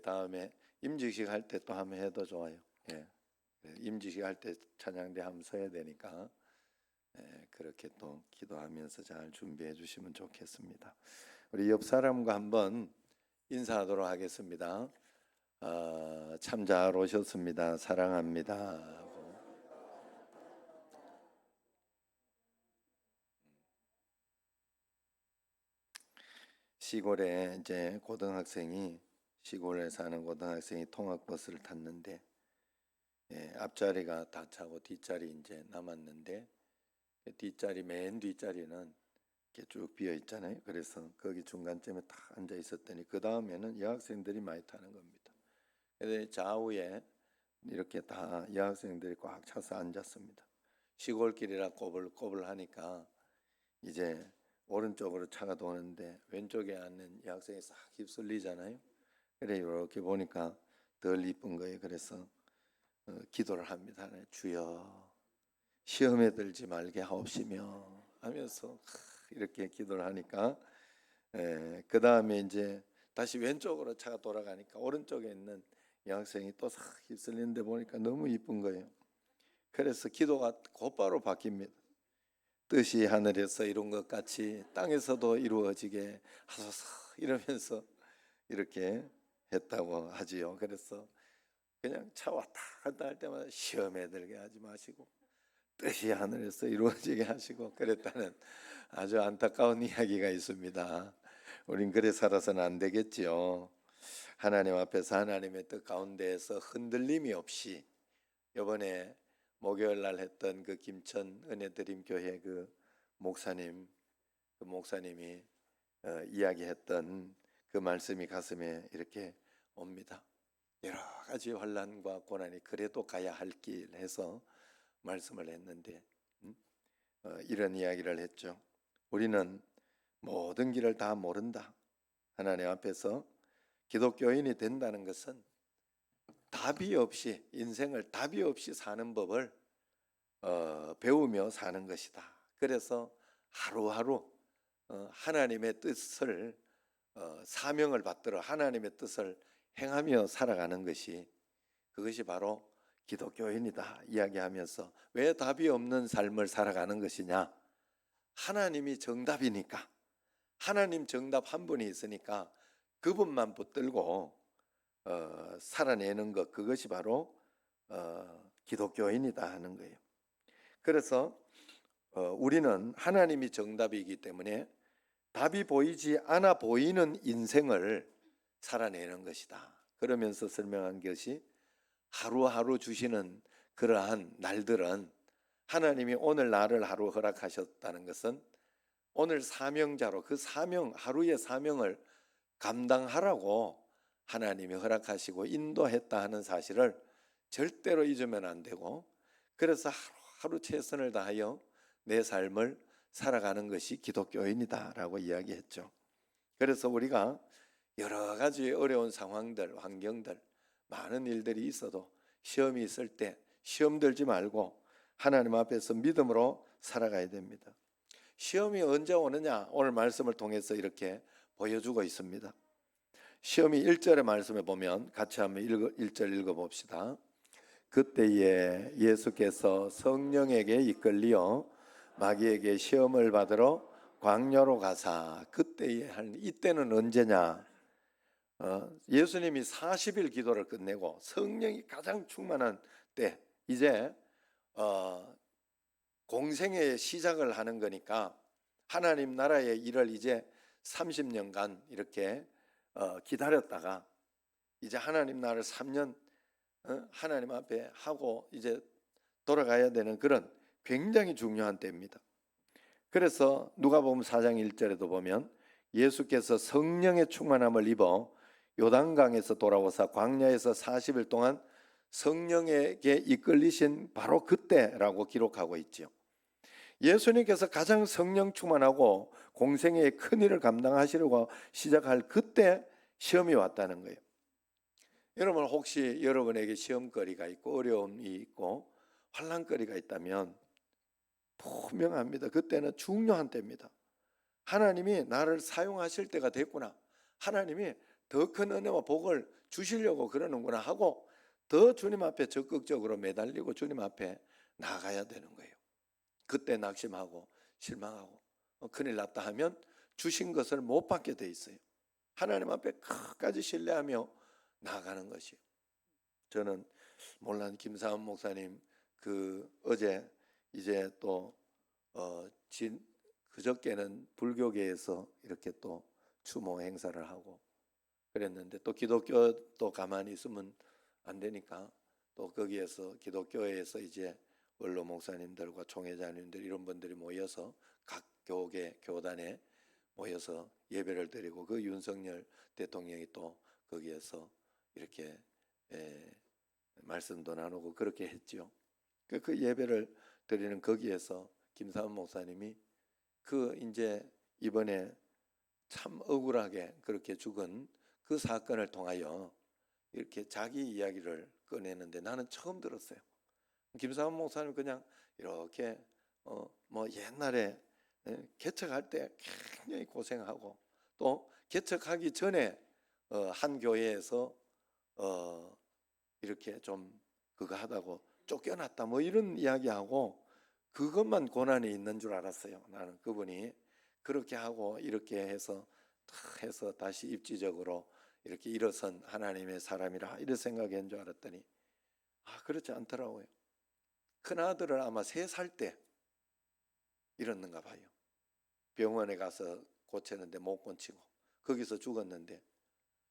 다음에 임직식 할 때 또 한번 해도 좋아요. 예. 임직식 할 때 찬양대 한번 서야 되니까 그렇게 또 기도하면서 잘 준비해 주시면 좋겠습니다. 우리 옆 사람과 한번 인사하도록 하겠습니다. 참 잘 오셨습니다. 사랑합니다. 시골에 이제 시골에 사는 고등학생이 통학버스를 탔는데 앞자리가 다 차고 뒷자리 이제 남았는데 뒷자리 맨 뒷자리는 이렇게 쭉 비어 있잖아요. 그래서 거기 중간쯤에 딱 앉아 있었더니 그 다음에는 여학생들이 많이 타는 겁니다. 그래서 좌우에 이렇게 다 여학생들이 꽉 차서 앉았습니다. 시골길이라 꼬불꼬불 하니까 이제 오른쪽으로 차가 도는데 왼쪽에 앉는 여학생이 싹 휩쓸리잖아요. 그래 이렇게 보니까 덜 이쁜 거예요. 그래서 기도를 합니다. 주여 시험에 들지 말게 하옵시며 하면서 이렇게 기도를 하니까 그 다음에 이제 다시 왼쪽으로 차가 돌아가니까 오른쪽에 있는 여학생이 또 싹 휩쓸리는데 보니까 너무 이쁜 거예요. 그래서 기도가 곧바로 바뀝니다. 뜻이 하늘에서 이룬 것 같이 땅에서도 이루어지게 하소서 이러면서 이렇게 했다고 하지요. 그래서 그냥 차 왔다 갔다 할 때마다 시험에 들게 하지 마시고 뜻이 하늘에서 이루어지게 하시고 그랬다는 아주 안타까운 이야기가 있습니다. 우린 그래 살아서는 안 되겠지요. 하나님 앞에서 하나님의 뜻 가운데에서 흔들림이 없이 이번에 목요일 날 했던 그 김천 은혜드림교회 그 목사님이 이야기했던 그 말씀이 가슴에 이렇게 옵니다. 여러 가지 환난과 고난이 그래도 가야 할 길 해서 말씀을 했는데 이런 이야기를 했죠. 우리는 모든 길을 다 모른다. 하나님 앞에서 기독교인이 된다는 것은 인생을 답이 없이 사는 법을 배우며 사는 것이다. 그래서 하루하루 하나님의 뜻을 사명을 받들어 하나님의 뜻을 행하며 살아가는 것이 그것이 바로 기독교인이다 이야기하면서 왜 답이 없는 삶을 살아가는 것이냐? 하나님이 정답이니까 하나님 정답 한 분이 있으니까 그분만 붙들고 살아내는 것 그것이 바로 기독교인이다 하는 거예요. 그래서 우리는 하나님이 정답이기 때문에 답이 보이지 않아 보이는 인생을 살아내는 것이다. 그러면서 설명한 것이 하루하루 주시는 그러한 날들은 하나님이 오늘 나를 하루 허락하셨다는 것은 오늘 사명자로 그 하루의 사명을 감당하라고 하나님이 허락하시고 인도했다 하는 사실을 절대로 잊으면 안 되고 그래서 하루 최선을 다하여 내 삶을 살아가는 것이 기독교인이다라고 이야기했죠. 그래서 우리가 여러 가지 어려운 상황들, 환경들, 많은 일들이 있어도 시험이 있을 때 시험 들지 말고 하나님 앞에서 믿음으로 살아가야 됩니다. 시험이 언제 오느냐 오늘 말씀을 통해서 이렇게 보여주고 있습니다. 시험이 1절의 말씀에 보면 같이 한번 1절 읽어봅시다. 그때에 예수께서 성령에게 이끌리어 마귀에게 시험을 받으러 광야로 가사 그때에 이때는 언제냐? 예수님이 40일 기도를 끝내고 성령이 가장 충만한 때 이제 공생의 시작을 하는 거니까 하나님 나라의 일을 이제 30년간 이렇게 기다렸다가 이제 하나님 나라를 3년 하나님 앞에 하고 이제 돌아가야 되는 그런 굉장히 중요한 때입니다. 그래서 누가복음 4장 1절에도 보면 예수께서 성령의 충만함을 입어 요단강에서 돌아오사 광야에서 40일 동안 성령에게 이끌리신 바로 그때라고 기록하고 있죠. 예수님께서 가장 성령 충만하고 공생의 큰 일을 감당하시려고 시작할 그때 시험이 왔다는 거예요. 여러분 혹시 여러분에게 시험거리가 있고 어려움이 있고 환난거리가 있다면 분명합니다. 그때는 중요한 때입니다. 하나님이 나를 사용하실 때가 됐구나. 하나님이 더 큰 은혜와 복을 주시려고 그러는구나 하고 더 주님 앞에 적극적으로 매달리고 주님 앞에 나가야 되는 거예요. 그때 낙심하고 실망하고 큰일 났다 하면 주신 것을 못 받게 돼 있어요. 하나님 앞에 끝까지 신뢰하며 나아가는 것이요. 저는 몰란 김사은 목사님 어제 이제 또 그저께는 불교계에서 이렇게 또 추모 행사를 하고 그랬는데 또 기독교도 가만히 있으면 안 되니까 또 거기에서 기독교회에서 이제 원로 목사님들과 총회장님들 이런 분들이 모여서 각 교단에 모여서 예배를 드리고 그 윤석열 대통령이 또 거기에서 이렇게 말씀도 나누고 그렇게 했죠. 그 예배를 드리는 거기에서 김사은 목사님이 이제 이번에 참 억울하게 그렇게 죽은 그 사건을 통하여 이렇게 자기 이야기를 꺼내는데 나는 처음 들었어요. 김사은 목사님 그냥 이렇게 뭐 옛날에 개척할 때 굉장히 고생하고 또 개척하기 전에 한 교회에서 이렇게 좀 그거 하다고 쫓겨났다 뭐 이런 이야기하고 그것만 고난이 있는 줄 알았어요. 나는 그분이 그렇게 하고 이렇게 해서 다시 입지적으로 이렇게 일어선 하나님의 사람이라 이런 생각인 줄 알았더니 그렇지 않더라고요. 큰아들을 아마 3살 때 일었는가 봐요. 병원에 가서 고치는데 못 고치고 거기서 죽었는데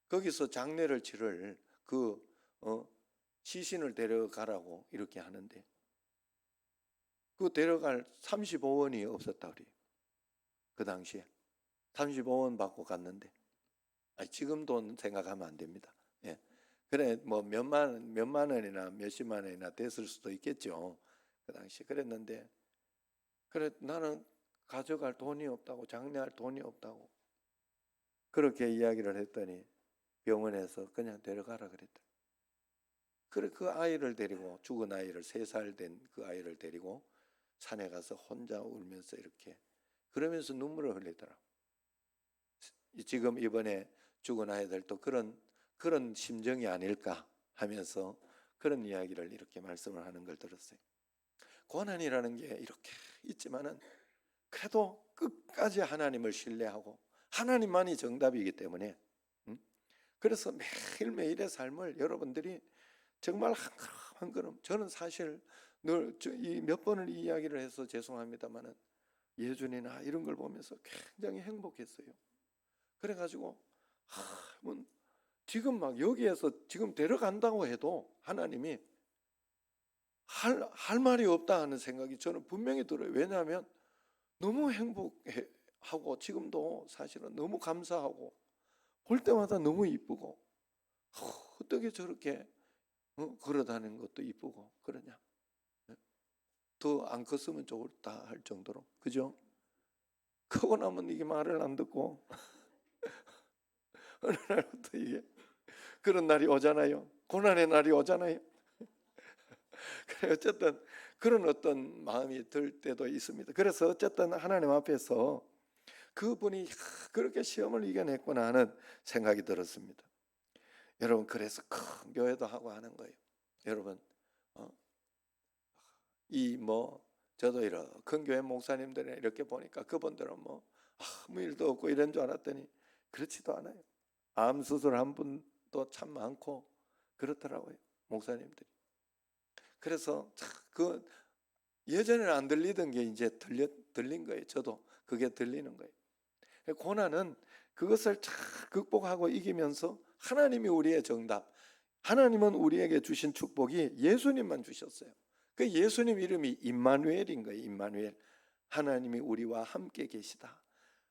거기서 장례를 치를 시신을 데려가라고 이렇게 하는데 그 데려갈 35원이 없었다 그래요. 그 당시에 35원 받고 갔는데 지금 돈 생각하면 안 됩니다. 예. 그래 뭐 몇만 원이나 몇십만 원이나 됐을 수도 있겠죠. 그 당시 그랬는데 그래 나는 가져갈 돈이 없다고 장례할 돈이 없다고 그렇게 이야기를 했더니 병원에서 그냥 데려가라 그랬다. 그래 그 아이를 데리고 죽은 아이를 3살 된 그 아이를 데리고 산에 가서 혼자 울면서 이렇게 그러면서 눈물을 흘리더라. 지금 이번에 죽은 아이들도 그런 심정이 아닐까 하면서 그런 이야기를 이렇게 말씀을 하는 걸 들었어요. 고난이라는 게 이렇게 있지만은 그래도 끝까지 하나님을 신뢰하고 하나님만이 정답이기 때문에 그래서 매일매일의 삶을 여러분들이 정말 한 걸음 한 걸음 저는 사실 늘 몇 번을 이 이야기를 해서 죄송합니다만은 예준이나 이런 걸 보면서 굉장히 행복했어요. 그래가지고 지금 막 여기에서 지금 데려간다고 해도 하나님이 할 말이 없다 하는 생각이 저는 분명히 들어요. 왜냐하면 너무 행복하고 지금도 사실은 너무 감사하고 볼 때마다 너무 이쁘고 어떻게 저렇게 걸어다니는 것도 이쁘고 그러냐. 더 안 컸으면 좋겠다 할 정도로 그죠? 크고 나면 이게 말을 안 듣고 어느 날부터 이게 그런 날이 오잖아요. 고난의 날이 오잖아요. 그래 어쨌든 그런 어떤 마음이 들 때도 있습니다. 그래서 어쨌든 하나님 앞에서 그분이 그렇게 시험을 이겨냈구나 하는 생각이 들었습니다. 여러분 그래서 큰 교회도 하고 하는 거예요. 여러분 저도 이런 큰 교회 목사님들이 이렇게 보니까 그분들은 아무 일도 없고 이런 줄 알았더니 그렇지도 않아요. 암 수술한 분도 참 많고 그렇더라고요. 목사님들이. 그래서 예전에는 안 들리던 게 이제 들린 거예요. 저도 그게 들리는 거예요. 고난은 그것을 잘 극복하고 이기면서 하나님이 우리의 정답, 하나님은 우리에게 주신 축복이 예수님만 주셨어요. 그 예수님 이름이 임마누엘인 거예요. 임마누엘. 하나님이 우리와 함께 계시다.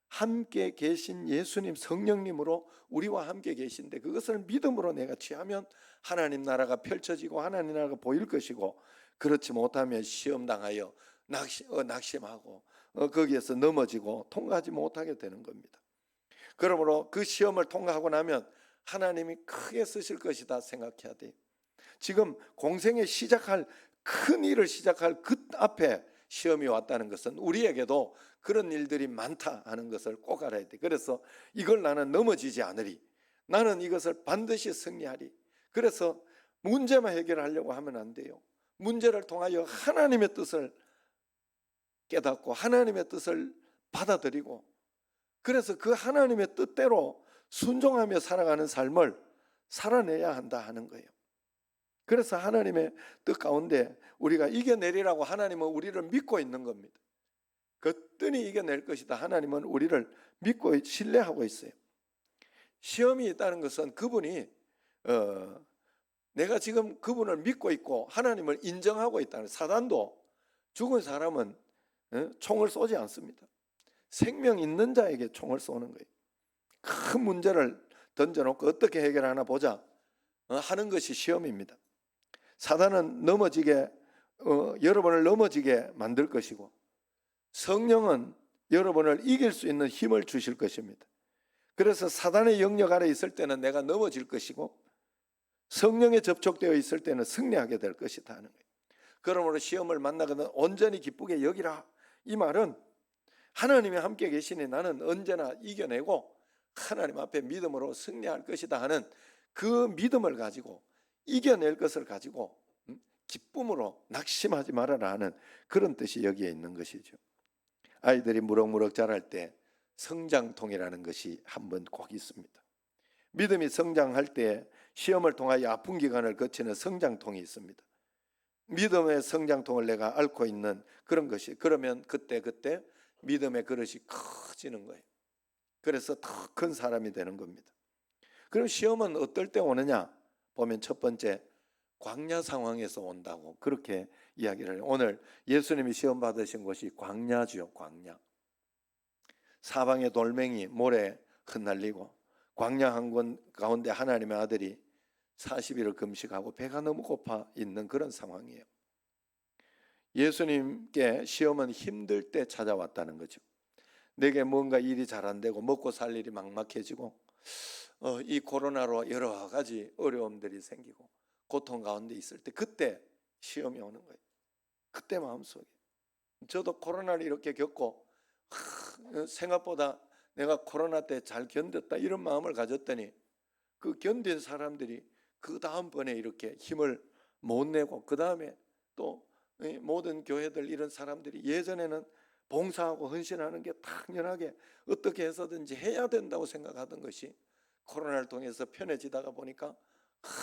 함께 계신 예수님 성령님으로 우리와 함께 계신데 그것을 믿음으로 내가 취하면 하나님 나라가 펼쳐지고 하나님 나라가 보일 것이고 그렇지 못하면 시험당하여 낙심하고 거기에서 넘어지고 통과하지 못하게 되는 겁니다. 그러므로 그 시험을 통과하고 나면 하나님이 크게 쓰실 것이다 생각해야 돼요. 지금 공생에 시작할 큰 일을 시작할 그 앞에 시험이 왔다는 것은 우리에게도 그런 일들이 많다 하는 것을 꼭 알아야 돼. 그래서 이걸 나는 넘어지지 않으리. 나는 이것을 반드시 승리하리. 그래서 문제만 해결하려고 하면 안 돼요. 문제를 통하여 하나님의 뜻을 깨닫고 하나님의 뜻을 받아들이고, 그래서 그 하나님의 뜻대로 순종하며 살아가는 삶을 살아내야 한다 하는 거예요. 그래서 하나님의 뜻 가운데 우리가 이겨내리라고 하나님은 우리를 믿고 있는 겁니다. 거뜬히 이겨낼 것이다. 하나님은 우리를 믿고 신뢰하고 있어요. 시험이 있다는 것은 그분이 내가 지금 그분을 믿고 있고 하나님을 인정하고 있다는, 사단도 죽은 사람은 총을 쏘지 않습니다. 생명 있는 자에게 총을 쏘는 거예요. 큰 문제를 던져놓고 어떻게 해결하나 보자 하는 것이 시험입니다. 사단은 여러분을 넘어지게 만들 것이고, 성령은 여러분을 이길 수 있는 힘을 주실 것입니다. 그래서 사단의 영역 아래 있을 때는 내가 넘어질 것이고, 성령에 접촉되어 있을 때는 승리하게 될 것이다 하는 거예요. 그러므로 시험을 만나거든 온전히 기쁘게 여기라. 이 말은 하나님이 함께 계시니 나는 언제나 이겨내고 하나님 앞에 믿음으로 승리할 것이다 하는 그 믿음을 가지고, 이겨낼 것을 가지고 기쁨으로 낙심하지 말아라 하는 그런 뜻이 여기에 있는 것이죠. 아이들이 무럭무럭 자랄 때 성장통이라는 것이 한 번 꼭 있습니다. 믿음이 성장할 때 시험을 통하여 아픈 기간을 거치는 성장통이 있습니다. 믿음의 성장통을 내가 앓고 있는 그런 것이, 그러면 그때 믿음의 그릇이 커지는 거예요. 그래서 더 큰 사람이 되는 겁니다. 그럼 시험은 어떨 때 오느냐 보면 첫 번째, 광야 상황에서 온다고 그렇게 이야기를 해요. 오늘 예수님이 시험 받으신 곳이 광야지요. 광야. 사방에 돌멩이, 모래 흩날리고 광야 한권 가운데 하나님의 아들이 40일을 금식하고 배가 너무 고파 있는 그런 상황이에요. 예수님께 시험은 힘들 때 찾아왔다는 거죠. 내게 뭔가 일이 잘 안 되고 먹고 살 일이 막막해지고 이 코로나로 여러 가지 어려움들이 생기고 고통 가운데 있을 때, 그때 시험이 오는 거예요. 그때 마음속에 저도 코로나를 이렇게 겪고 생각보다 내가 코로나 때 잘 견뎠다 이런 마음을 가졌더니, 그 견딘 사람들이 그 다음번에 이렇게 힘을 못 내고, 그 다음에 또 모든 교회들 이런 사람들이 예전에는 봉사하고 헌신하는 게 당연하게 어떻게 해서든지 해야 된다고 생각하던 것이 코로나를 통해서 편해지다가 보니까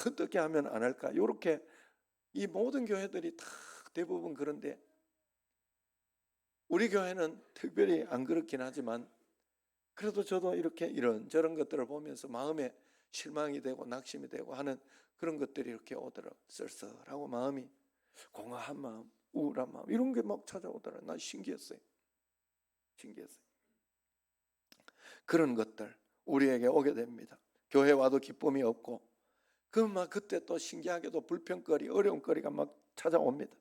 어떻게 하면 안 할까, 이렇게 이 모든 교회들이 다 대부분 그런데 우리 교회는 특별히 안 그렇긴 하지만, 그래도 저도 이렇게 이런저런 것들을 보면서 마음에 실망이 되고 낙심이 되고 하는 그런 것들이 이렇게 오더라고요. 쓸쓸하고 마음이 공허한 마음, 우울한 마음, 이런 게 막 찾아오더라고요. 난 신기했어요. 그런 것들 우리에게 오게 됩니다. 교회 와도 기쁨이 없고, 그때 또 신기하게도 불평거리, 어려움거리가 막 찾아옵니다.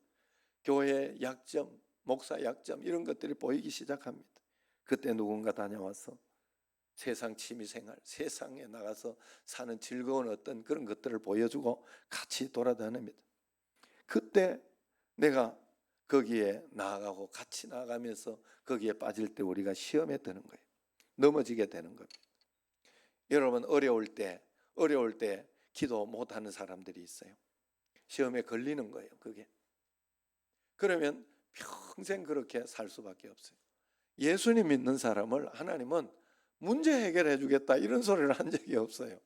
교회의 약점, 목사 약점 이런 것들이 보이기 시작합니다. 그때 누군가 다녀와서 세상 취미생활, 세상에 나가서 사는 즐거운 어떤 그런 것들을 보여주고 같이 돌아다닙니다. 그때 내가 거기에 나아가고 같이 나아가면서 거기에 빠질 때 우리가 시험에 드는 거예요. 넘어지게 되는 겁니다. 여러분, 어려울 때 기도 못하는 사람들이 있어요. 시험에 걸리는 거예요. 그게. 그러면 평생 그렇게 살 수밖에 없어요. 예수님 믿는 사람을 하나님은 문제 해결해 주겠다 이런 소리를 한 적이 없어요.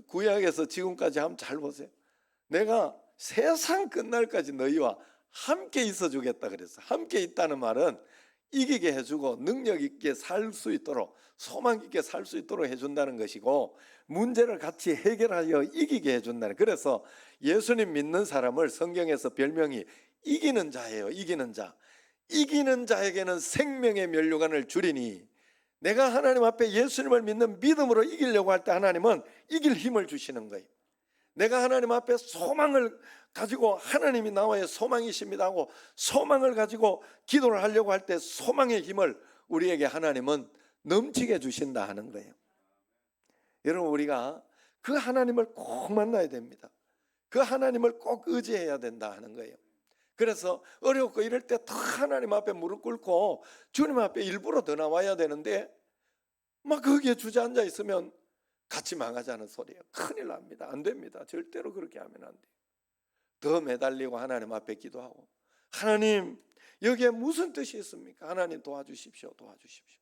구약에서 지금까지 한번 잘 보세요. 내가 세상 끝날까지 너희와 함께 있어 주겠다 그랬어. 함께 있다는 말은 이기게 해주고 능력 있게 살 수 있도록, 소망 있게 살 수 있도록 해준다는 것이고, 문제를 같이 해결하여 이기게 해준다는. 그래서 예수님 믿는 사람을 성경에서 별명이 이기는 자예요. 이기는 자. 이기는 자에게는 생명의 면류관을 주리니, 내가 하나님 앞에 예수님을 믿는 믿음으로 이기려고 할 때 하나님은 이길 힘을 주시는 거예요. 내가 하나님 앞에 소망을 가지고, 하나님이 나와의 소망이십니다 하고 소망을 가지고 기도를 하려고 할 때 소망의 힘을 우리에게 하나님은 넘치게 주신다 하는 거예요. 여러분, 우리가 그 하나님을 꼭 만나야 됩니다. 그 하나님을 꼭 의지해야 된다 하는 거예요. 그래서 어렵고 이럴 때 더 하나님 앞에 무릎 꿇고 주님 앞에 일부러 더 나와야 되는데, 막 거기에 주저앉아 있으면 같이 망하자는 소리예요. 큰일 납니다. 안 됩니다. 절대로 그렇게 하면 안 돼요. 더 매달리고 하나님 앞에 기도하고, 하나님 여기에 무슨 뜻이 있습니까? 하나님 도와주십시오. 도와주십시오.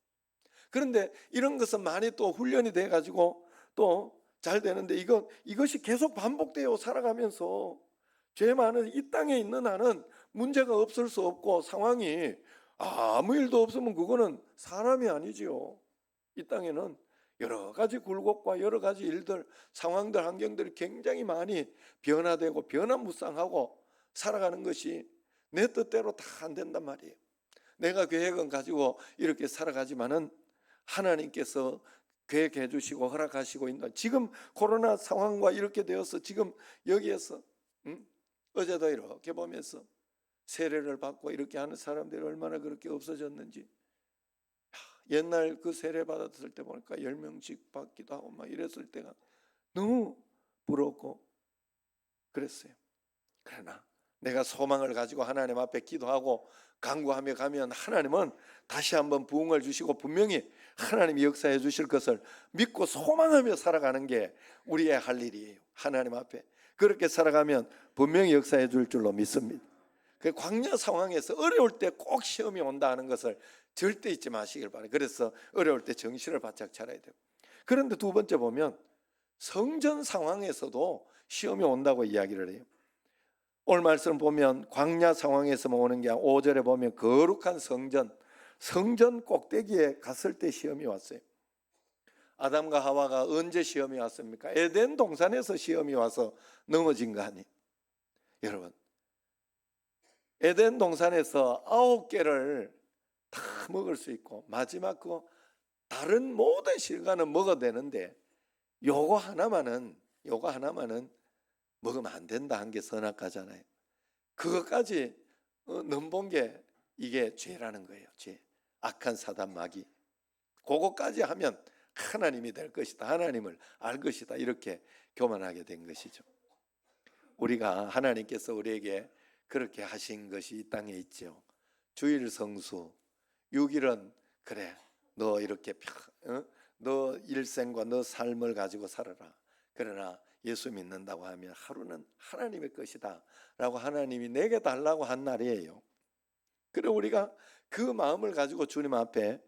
그런데 이런 것은 많이 또 훈련이 돼 가지고 또 잘 되는데, 이것이 계속 반복되어 살아가면서 죄 많은 이 땅에 있는 한은 문제가 없을 수 없고, 상황이 아무 일도 없으면 그거는 사람이 아니지요. 이 땅에는 여러 가지 굴곡과 여러 가지 일들, 상황들, 환경들이 굉장히 많이 변화되고 변화무쌍하고 살아가는 것이 내 뜻대로 다 안 된단 말이에요. 내가 계획은 가지고 이렇게 살아가지만은 하나님께서 계획해 주시고 허락하시고 있는, 지금 코로나 상황과 이렇게 되어서 지금 여기에서 어제도 이렇게 보면서 세례를 받고 이렇게 하는 사람들이 얼마나 그렇게 없어졌는지, 옛날 그 세례 받았을 때 보니까 10명씩 받기도 하고 막 이랬을 때가 너무 부럽고 그랬어요. 그러나 내가 소망을 가지고 하나님 앞에 기도하고 간구하며 가면 하나님은 다시 한번 부흥을 주시고 분명히 하나님이 역사해 주실 것을 믿고 소망하며 살아가는 게 우리의 할 일이에요. 하나님 앞에 그렇게 살아가면 분명히 역사해 줄 줄로 믿습니다. 그 광야 상황에서 어려울 때 꼭 시험이 온다 하는 것을 절대 잊지 마시길 바라요. 그래서 어려울 때 정신을 바짝 차려야 돼요. 그런데 두 번째 보면 성전 상황에서도 시험이 온다고 이야기를 해요. 오늘 말씀 보면 광야 상황에서만 오는 게 아니라 5절에 보면 거룩한 성전 꼭대기에 갔을 때 시험이 왔어요. 아담과 하와가 언제 시험이 왔습니까? 에덴 동산에서 시험이 와서 넘어진 거 아니에요. 여러분, 에덴 동산에서 9개를 다 먹을 수 있고 마지막 그 다른 모든 실과는 먹어도 되는데 요거 하나만은 먹으면 안 된다 한 게 선악과잖아요. 그것까지 넘본 게 이게 죄라는 거예요. 죄. 악한 사단 마귀. 그거까지 하면 하나님이 될 것이다, 하나님을 알 것이다, 이렇게 교만하게 된 것이죠. 우리가 하나님께서 우리에게 그렇게 하신 것이 이 땅에 있죠. 주일 성수 6일은 그래, 너 이렇게 너 일생과 너 삶을 가지고 살아라. 그러나 예수 믿는다고 하면 하루는 하나님의 것이다 라고 하나님이 내게 달라고 한 날이에요. 그래 우리가 그 마음을 가지고 주님 앞에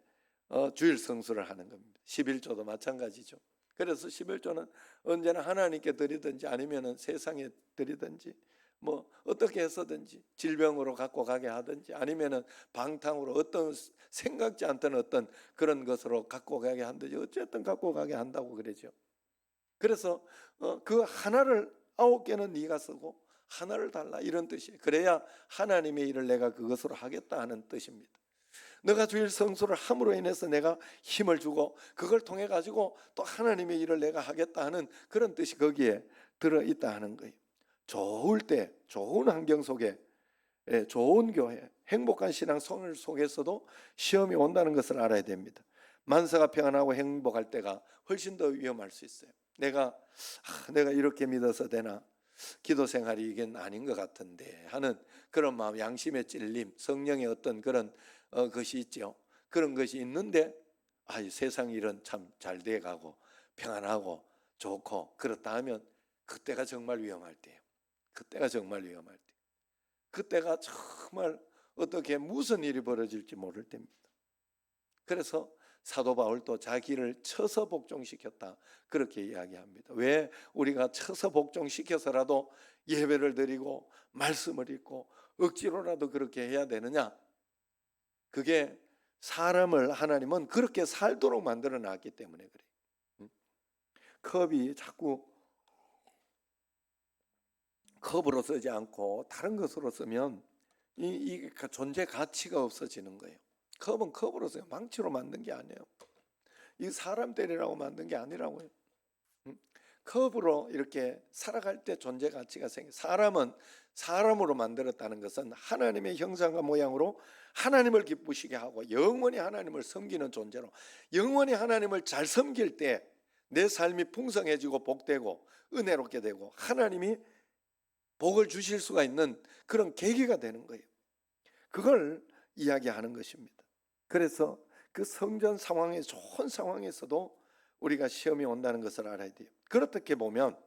주일 성수를 하는 겁니다. 11조도 마찬가지죠. 그래서 11조는 언제나 하나님께 드리든지 아니면 세상에 드리든지 뭐 어떻게 해서든지 질병으로 갖고 가게 하든지 아니면 방탕으로 어떤 생각지 않던 어떤 그런 것으로 갖고 가게 한든지 어쨌든 갖고 가게 한다고 그러죠. 그래서 그 하나를 9개는 네가 쓰고 하나를 달라, 이런 뜻이에요. 그래야 하나님의 일을 내가 그것으로 하겠다 하는 뜻입니다. 너가 주일 성수를 함으로 인해서 내가 힘을 주고 그걸 통해 가지고 또 하나님의 일을 내가 하겠다 하는 그런 뜻이 거기에 들어있다 하는 거예요. 좋을 때 좋은 환경 속에 좋은 교회, 행복한 신앙 생활 속에서도 시험이 온다는 것을 알아야 됩니다. 만사가 평안하고 행복할 때가 훨씬 더 위험할 수 있어요. 내가 이렇게 믿어서 되나, 기도 생활이 이게 아닌 것 같은데 하는 그런 마음, 양심의 찔림, 성령의 어떤 그런 것이 있죠. 그런 것이 있는데 세상 일은 참 잘 돼가고 평안하고 좋고 그렇다 하면 그때가 정말 위험할 때예요. 그때가 정말 위험할 때, 그때가 정말 어떻게 무슨 일이 벌어질지 모를 때입니다. 그래서 사도 바울도 자기를 쳐서 복종시켰다 그렇게 이야기합니다. 왜 우리가 쳐서 복종시켜서라도 예배를 드리고 말씀을 읽고 억지로라도 그렇게 해야 되느냐? 그게 사람을 하나님은 그렇게 살도록 만들어 놨기 때문에 그래요. 컵이 자꾸 컵으로 쓰지 않고 다른 것으로 쓰면 이 존재 가치가 없어지는 거예요. 컵은 컵으로 써요. 망치로 만든 게 아니에요. 이 사람 때리라고 만든 게 아니라고요. 컵으로 이렇게 살아갈 때 존재 가치가 생겨요. 사람은 사람으로 만들었다는 것은 하나님의 형상과 모양으로 하나님을 기쁘시게 하고 영원히 하나님을 섬기는 존재로, 영원히 하나님을 잘 섬길 때 내 삶이 풍성해지고 복되고 은혜롭게 되고 하나님이 복을 주실 수가 있는 그런 계기가 되는 거예요. 그걸 이야기하는 것입니다. 그래서 그 성전 상황에, 좋은 상황에서도 우리가 시험이 온다는 것을 알아야 돼요. 그렇게 보면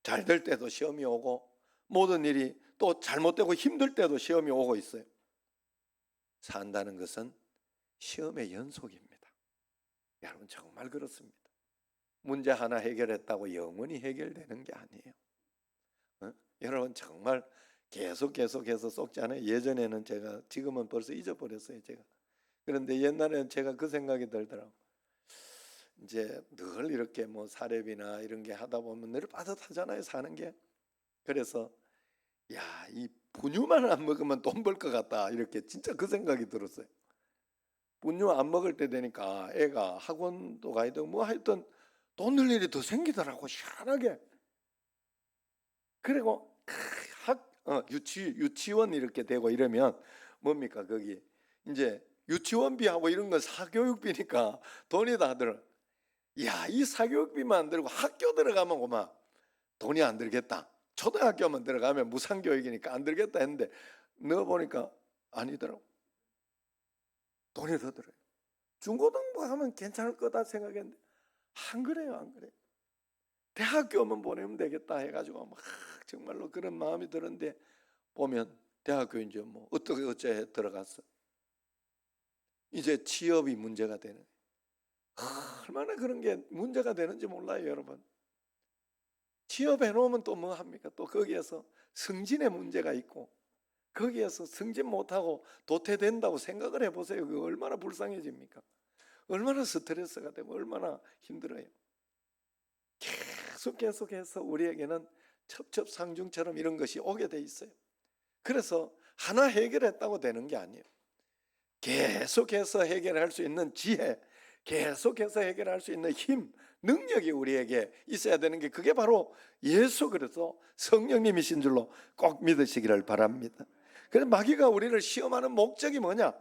잘 될 때도 시험이 오고 모든 일이 또 잘못되고 힘들 때도 시험이 오고 있어요. 산다는 것은 시험의 연속입니다. 여러분 정말 그렇습니다. 문제 하나 해결했다고 영원히 해결되는 게 아니에요. 여러분 정말 계속해서 속지 않아요. 예전에는 제가, 지금은 벌써 잊어버렸어요 제가. 그런데 옛날에는 제가 그 생각이 들더라고요. 이제 늘 이렇게 뭐 사례비나 이런 게 하다 보면 늘 빠듯하잖아요 사는 게. 그래서 야, 이 분유만 안 먹으면 돈 벌 것 같다, 이렇게 진짜 그 생각이 들었어요. 분유 안 먹을 때 되니까 애가 학원도 가야 되고 뭐 하여튼 돈 늘 일이 더 생기더라고, 희한하게. 그리고 유치원 이렇게 되고 이러면 뭡니까, 거기 이제 유치원비하고 이런 건 사교육비니까 돈이 다 들어. 야, 이 사교육비만 안 들고 학교 들어가면 그만 돈이 안 들겠다. 초등학교만 들어가면 무상교육이니까 안 들겠다 했는데 넣어보니까 아니더라고. 돈이 더 들어요. 중고등부 하면 괜찮을 거다 생각했는데 안 그래요, 안 그래요. 대학교만 보내면 되겠다 해가지고 막 정말로 그런 마음이 드는데 보면 대학교 이제 뭐 어째 들어갔어. 이제 취업이 문제가 되는. 얼마나 그런 게 문제가 되는지 몰라요, 여러분. 취업해 놓으면 또 뭐 합니까? 또 거기에서 승진의 문제가 있고 거기에서 승진 못하고 도태된다고 생각을 해보세요. 그거 얼마나 불쌍해집니까? 얼마나 스트레스가 되고 얼마나 힘들어요. 계속해서 우리에게는 첩첩상중처럼 이런 것이 오게 돼 있어요. 그래서 하나 해결했다고 되는 게 아니에요. 계속해서 해결할 수 있는 지혜, 계속해서 해결할 수 있는 힘, 능력이 우리에게 있어야 되는 게, 그게 바로 예수 그리스도 성령님이신 줄로 꼭 믿으시기를 바랍니다. 그래서 마귀가 우리를 시험하는 목적이 뭐냐?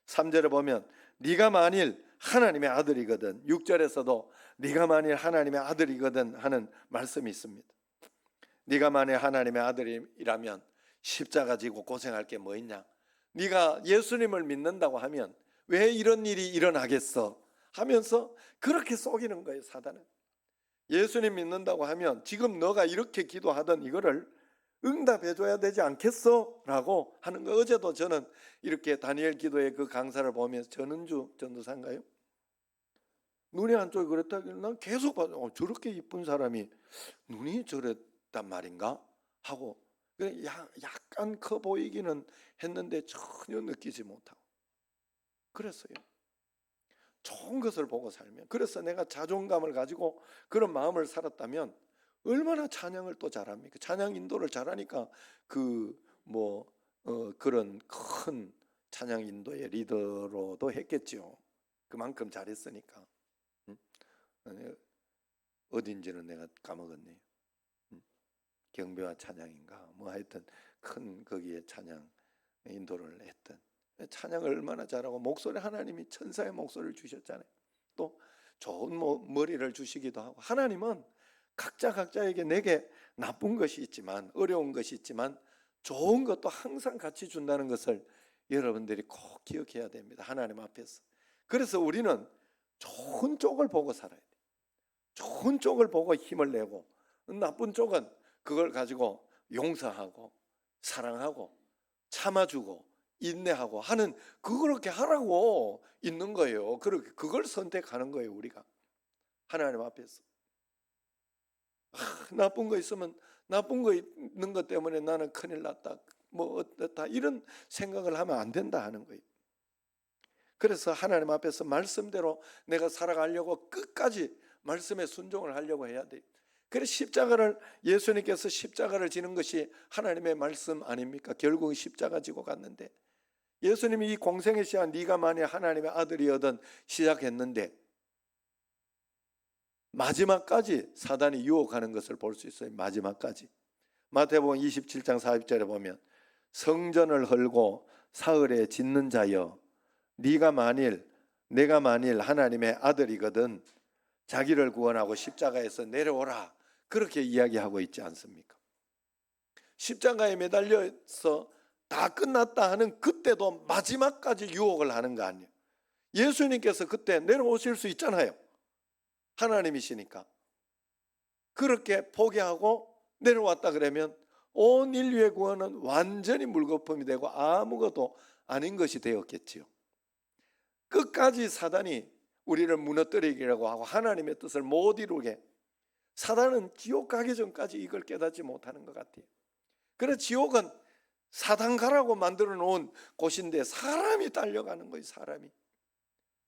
3절에 보면 네가 만일 하나님의 아들이거든, 6절에서도 네가 만일 하나님의 아들이거든 하는 말씀이 있습니다. 네가 만일 하나님의 아들이라면 십자가 지고 고생할 게 뭐 있냐? 네가 예수님을 믿는다고 하면 왜 이런 일이 일어나겠어? 하면서 그렇게 속이는 거예요, 사단은. 예수님 믿는다고 하면 지금 너가 이렇게 기도하던 이거를 응답해 줘야 되지 않겠어? 라고 하는 거. 어제도 저는 이렇게 다니엘 기도의 그 강사를 보면서, 전은주 전도사인가요? 눈이 한쪽이 그랬다길래 난 계속 봐서 저렇게 이쁜 사람이 눈이 저랬단 말인가? 하고 약간 커 보이기는 했는데 전혀 느끼지 못하고 그랬어요. 좋은 것을 보고 살면, 그래서 내가 자존감을 가지고 그런 마음을 살았다면 얼마나 찬양을 또 잘합니까? 찬양 인도를 잘하니까 그런 큰 찬양 인도의 리더로도 했겠죠. 그만큼 잘했으니까. 어딘지는 내가 까먹었네요. 경배와 찬양인가 뭐 하여튼 큰 거기에 찬양 인도를 했던, 찬양을 얼마나 잘하고, 목소리 하나님이 천사의 목소리를 주셨잖아요. 또 좋은 머리를 주시기도 하고. 하나님은 각자에게 내게 나쁜 것이 있지만, 어려운 것이 있지만 좋은 것도 항상 같이 준다는 것을 여러분들이 꼭 기억해야 됩니다, 하나님 앞에서. 그래서 우리는 좋은 쪽을 보고 살아야 돼요. 좋은 쪽을 보고 힘을 내고, 나쁜 쪽은 그걸 가지고 용서하고 사랑하고 참아주고 인내하고 하는, 그렇게 하라고 있는 거예요. 그걸 선택하는 거예요, 우리가 하나님 앞에서. 나쁜 거 있으면 나쁜 거 있는 것 때문에 나는 큰일 났다, 뭐 어떻다, 이런 생각을 하면 안 된다 하는 거예요. 그래서 하나님 앞에서 말씀대로 내가 살아가려고 끝까지 말씀에 순종을 하려고 해야 돼요. 그래서 십자가를, 예수님께서 십자가를 지는 것이 하나님의 말씀 아닙니까? 결국은 십자가 지고 갔는데, 예수님이 이 공생의 시간 네가 만일 하나님의 아들이거든 시작했는데 마지막까지 사단이 유혹하는 것을 볼 수 있어요. 마지막까지. 마태복음 27장 40절에 보면 성전을 헐고 사흘에 짓는 자여, 내가 만일 하나님의 아들이거든 자기를 구원하고 십자가에서 내려오라, 그렇게 이야기하고 있지 않습니까? 십자가에 매달려서 다 끝났다 하는 그때도 마지막까지 유혹을 하는 거 아니에요. 예수님께서 그때 내려오실 수 있잖아요. 하나님이시니까. 그렇게 포기하고 내려왔다 그러면 온 인류의 구원은 완전히 물거품이 되고 아무것도 아닌 것이 되었겠지요. 끝까지 사단이 우리를 무너뜨리기라고 하고 하나님의 뜻을 못 이루게, 사단은 지옥 가기 전까지 이걸 깨닫지 못하는 것 같아요. 그래서 지옥은 사단 가라고 만들어 놓은 곳인데 사람이 딸려가는 거예요. 사람이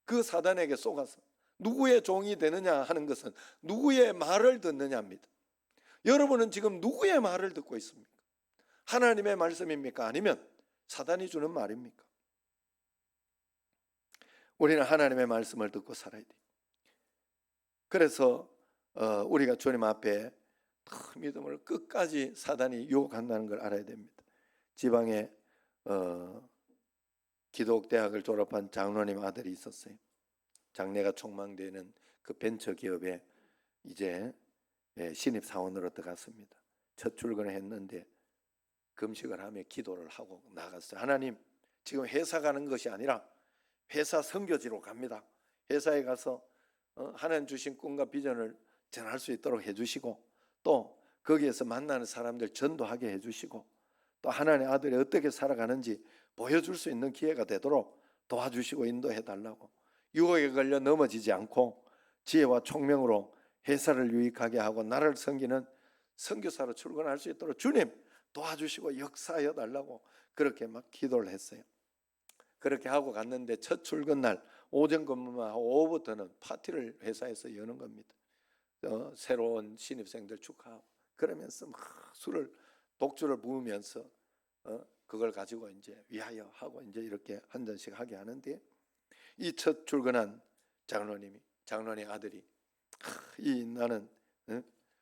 그 사단에게 속아서 누구의 종이 되느냐 하는 것은 누구의 말을 듣느냐입니다. 여러분은 지금 누구의 말을 듣고 있습니까? 하나님의 말씀입니까? 아니면 사단이 주는 말입니까? 우리는 하나님의 말씀을 듣고 살아야 돼요. 그래서 우리가 주님 앞에 믿음을 끝까지 사단이 유혹한다는 걸 알아야 됩니다. 지방에 기독대학을 졸업한 장로님 아들이 있었어요. 장래가 촉망되는 그 벤처기업에 이제 신입사원으로 들어갔습니다. 첫 출근을 했는데 금식을 하며 기도를 하고 나갔어요. 하나님, 지금 회사 가는 것이 아니라 회사 선교지로 갑니다. 회사에 가서 하나님 주신 꿈과 비전을 전할 수 있도록 해주시고, 또 거기에서 만나는 사람들 전도하게 해주시고, 또 하나님의 아들이 어떻게 살아가는지 보여줄 수 있는 기회가 되도록 도와주시고 인도해달라고, 유혹에 걸려 넘어지지 않고 지혜와 총명으로 회사를 유익하게 하고 나라를 섬기는 선교사로 출근할 수 있도록 주님 도와주시고 역사하여 달라고 그렇게 막 기도를 했어요. 그렇게 하고 갔는데 첫 출근 날 오전 근무만 하고 오후부터는 파티를 회사에서 여는 겁니다. 새로운 신입생들 축하하고 그러면서 막 독주를 부으면서 그걸 가지고 이제 위하여 하고 이제 이렇게 한 잔씩 하게 하는데, 이 첫 출근한 장로님 아들이 나는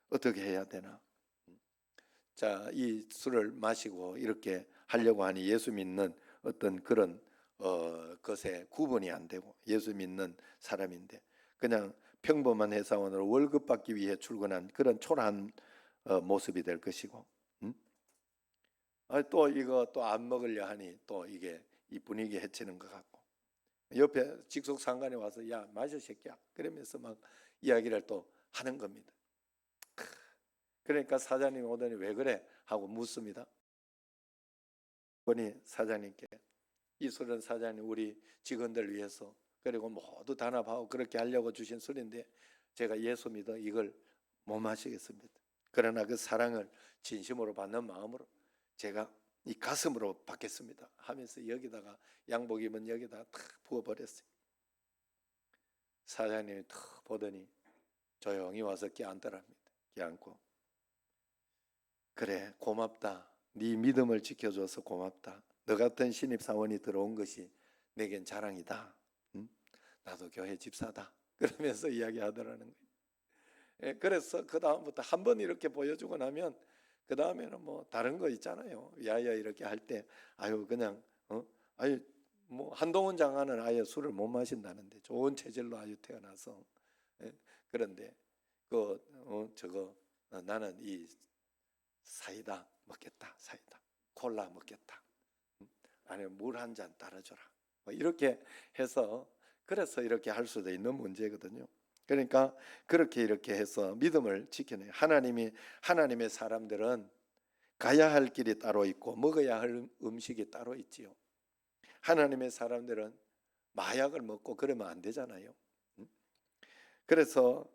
어떻게 해야 되나? 자, 이 술을 마시고 이렇게 하려고 하니 예수 믿는 어떤 그런 것에 구분이 안 되고, 예수 믿는 사람인데 그냥 평범한 회사원으로 월급 받기 위해 출근한 그런 초라한 모습이 될 것이고, 또 이거 또 안 먹으려 하니 또 이게 이 분위기 해치는 것 같고, 옆에 직속 상관이 와서 야 마셔 새끼야 그러면서 막 이야기를 또 하는 겁니다. 그러니까 사장님이 오더니 왜 그래 하고 묻습니다. 보니 사장님께 이 술은 사장님 우리 직원들 위해서 그리고 모두 단합하고 그렇게 하려고 주신 술인데 제가 예수 믿어 이걸 못 마시겠습니다. 그러나 그 사랑을 진심으로 받는 마음으로 제가 이 가슴으로 받겠습니다 하면서 여기다가 양복 입은 여기다가 탁 부어버렸어요. 사장님이 탁 보더니 조용히 와서 껴안더랍니다. 껴안고 그래 고맙다. 네 믿음을 지켜줘서 고맙다. 너 같은 신입사원이 들어온 것이 내겐 자랑이다. 나도 교회 집사다. 그러면서 이야기하더라는 거예요. 그래서 그 다음부터 한 번 이렇게 보여주고 나면 그 다음에는 뭐 다른 거 있잖아요. 야야 이렇게 할 때 아유 그냥 아유 뭐 한동훈 장관은 아예 술을 못 마신다는데 좋은 체질로 아주 태어나서 그런데 나는 이 사이다 먹겠다. 사이다 콜라 먹겠다. 아니면 물 한 잔 따라줘라. 뭐 이렇게 해서 그래서 이렇게 할 수도 있는 문제거든요. 그러니까 그렇게 이렇게 해서 믿음을 지켜내요. 하나님의 사람들은 가야 할 길이 따로 있고 먹어야 할 음식이 따로 있지요. 하나님의 사람들은 마약을 먹고 그러면 안 되잖아요. 그래서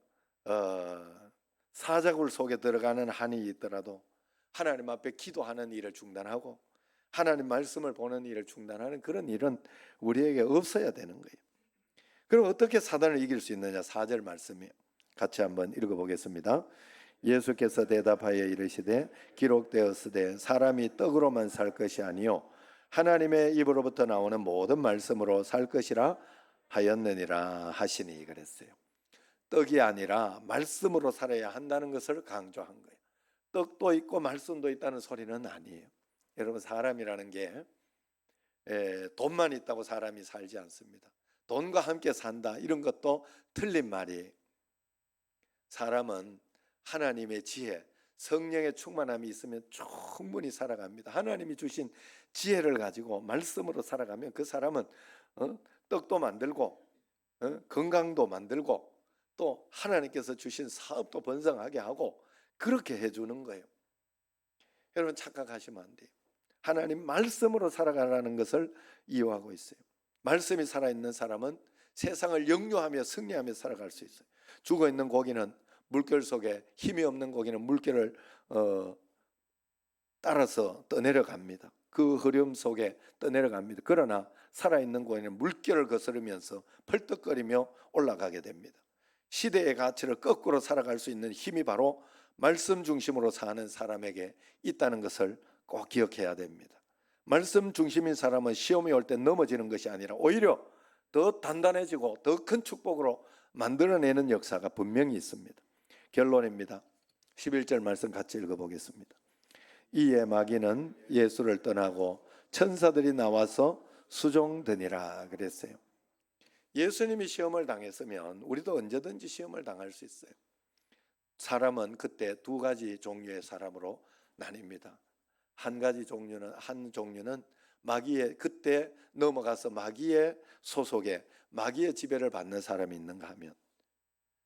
사자굴 속에 들어가는 한이 있더라도 하나님 앞에 기도하는 일을 중단하고 하나님 말씀을 보는 일을 중단하는 그런 일은 우리에게 없어야 되는 거예요. 그럼 어떻게 사단을 이길 수 있느냐? 4절 말씀이에요. 같이 한번 읽어보겠습니다. 예수께서 대답하여 이르시되 기록되었으되 사람이 떡으로만 살 것이 아니요 하나님의 입으로부터 나오는 모든 말씀으로 살 것이라 하였느니라 하시니 그랬어요. 떡이 아니라 말씀으로 살아야 한다는 것을 강조한 거예요. 떡도 있고 말씀도 있다는 소리는 아니에요. 여러분 사람이라는 게 돈만 있다고 사람이 살지 않습니다. 돈과 함께 산다 이런 것도 틀린 말이에요. 사람은 하나님의 지혜, 성령의 충만함이 있으면 충분히 살아갑니다. 하나님이 주신 지혜를 가지고 말씀으로 살아가면 그 사람은 떡도 만들고 건강도 만들고 또 하나님께서 주신 사업도 번성하게 하고 그렇게 해주는 거예요. 여러분 착각하시면 안 돼요. 하나님 말씀으로 살아가라는 것을 이용하고 있어요. 말씀이 살아있는 사람은 세상을 역류하며 승리하며 살아갈 수 있어요. 죽어있는 고기는 물결 속에, 힘이 없는 고기는 물결을 따라서 떠내려갑니다. 그 흐름 속에 떠내려갑니다. 그러나 살아있는 고기는 물결을 거스르면서 펄떡거리며 올라가게 됩니다. 시대의 가치를 거꾸로 살아갈 수 있는 힘이 바로 말씀 중심으로 사는 사람에게 있다는 것을 꼭 기억해야 됩니다. 말씀 중심인 사람은 시험이 올 때 넘어지는 것이 아니라 오히려 더 단단해지고 더 큰 축복으로 만들어내는 역사가 분명히 있습니다. 결론입니다. 11절 말씀 같이 읽어보겠습니다. 이에 마귀는 예수를 떠나고 천사들이 나와서 수종드니라 그랬어요. 예수님이 시험을 당했으면 우리도 언제든지 시험을 당할 수 있어요. 사람은 그때 두 가지 종류의 사람으로 나뉩니다. 한 종류는 마귀의, 그때 넘어가서 마귀의 소속에 마귀의 지배를 받는 사람이 있는가 하면,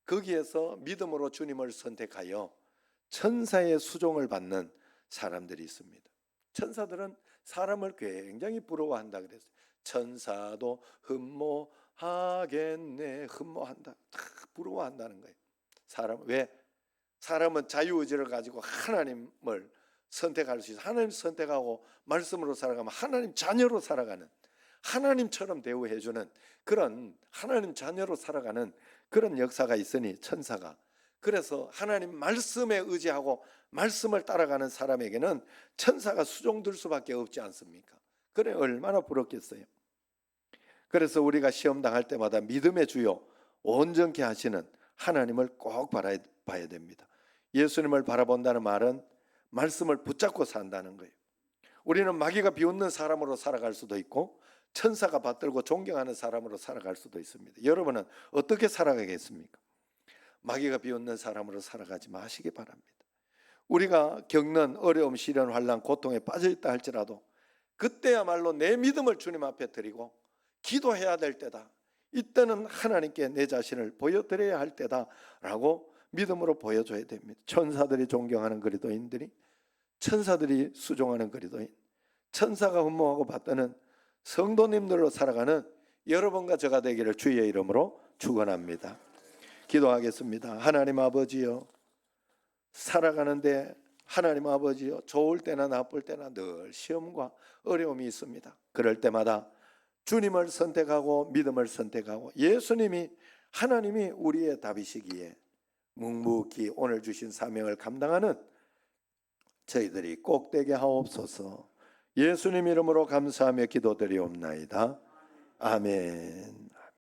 거기에서 믿음으로 주님을 선택하여 천사의 수종을 받는 사람들이 있습니다. 천사들은 사람을 굉장히 부러워한다 그랬어요. 천사도 흠모하겠네. 흠모한다. 다 부러워한다는 거예요. 왜? 사람은 자유의지를 가지고 하나님을 선택할 수 있어요. 하나님 선택하고 말씀으로 살아가면 하나님 자녀로 살아가는, 하나님처럼 대우해주는 그런 하나님 자녀로 살아가는 그런 역사가 있으니 천사가, 그래서 하나님 말씀에 의지하고 말씀을 따라가는 사람에게는 천사가 수종들 수밖에 없지 않습니까? 그래 얼마나 부럽겠어요. 그래서 우리가 시험 당할 때마다 믿음의 주요 온전케 하시는 하나님을 꼭 봐야 됩니다. 예수님을 바라본다는 말은 말씀을 붙잡고 산다는 거예요. 우리는 마귀가 비웃는 사람으로 살아갈 수도 있고 천사가 받들고 존경하는 사람으로 살아갈 수도 있습니다. 여러분은 어떻게 살아가겠습니까? 마귀가 비웃는 사람으로 살아가지 마시기 바랍니다. 우리가 겪는 어려움, 시련, 환난, 고통에 빠져 있다 할지라도 그때야말로 내 믿음을 주님 앞에 드리고 기도해야 될 때다. 이때는 하나님께 내 자신을 보여드려야 할 때다라고 믿음으로 보여줘야 됩니다. 천사들이 존경하는 그리스도인들이, 천사들이 수종하는 그리스도인, 천사가 흠모하고 받드는 성도님들로 살아가는 여러분과 저가 되기를 주의 이름으로 축원합니다. 기도하겠습니다. 하나님 아버지요, 살아가는데 하나님 아버지요, 좋을 때나 나쁠 때나 늘 시험과 어려움이 있습니다. 그럴 때마다 주님을 선택하고 믿음을 선택하고 예수님이, 하나님이 우리의 답이시기에 묵묵히 오늘 주신 사명을 감당하는 저희들이 꼭 되게 하옵소서. 예수님 이름으로 감사하며 기도드리옵나이다. 아멘.